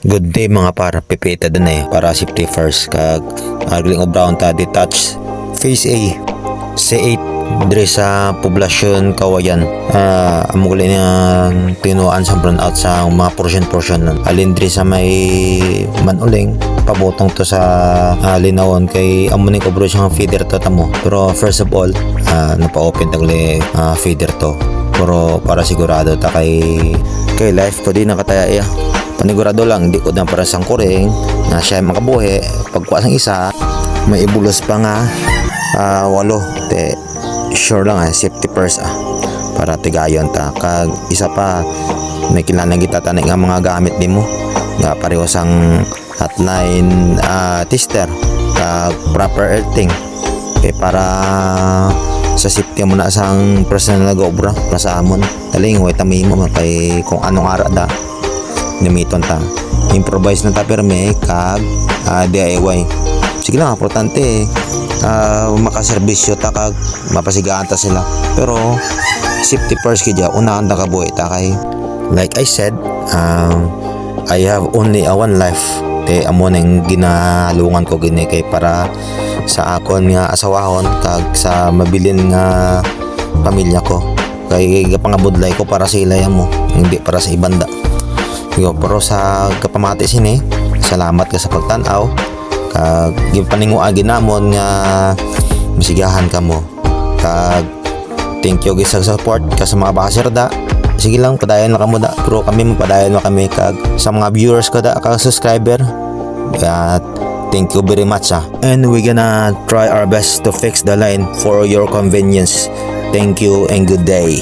Good day mga par, pipita din para safety first kag agling brown ta detach phase A C8 dire sa poblasyon Kawayan. Amo gali nga tinuan sa brownout sa mga portion nun. Alin dire sa may Manuling pabotong to sa linawon kay amo ning obro siyang feeder to tamo. Pero first of all, napa-open tagli feeder to. Pero para sigurado ta kay life ko di nakataya panigurado lang di ko na para sang kuring na siya makabuhi pagkuha sang isa may ibulos pa nga 8 te sure lang safety first para tigayon ta kag isa pa may kinahanglan kita tanay nga mga gamit nimo nga pareho sang hotline tester kag proper earthing kay para sa safety mo na sang personal na gobra para sa amon taling way tami mo kay kung anong ara da nimiton ta improvise na ta perme kag DIY sige lang importante makaserbisyo ta kag mapasigaan ta sila pero safety first kaya unahan ta kabuhi ta kay like I said I have only one life te amo nang ginalungan ko gini kay para sa akon nga asawahon kag sa mabilin nga pamilya ko kay pangabudlay ko para sa ilay mo hindi para sa ibanda. Pero sa kapamati sini salamat ka sa pagtanaw kag gipaninguan ginamon nga masigahan ka mo kag thank you sa support ka sa mga baserda. Sige lang padayon na kamo da pero kami magpadayon na kami kag sa mga viewers ko da kag subscriber at thank you very much and we gonna try our best to fix the line for your convenience. Thank you and good day.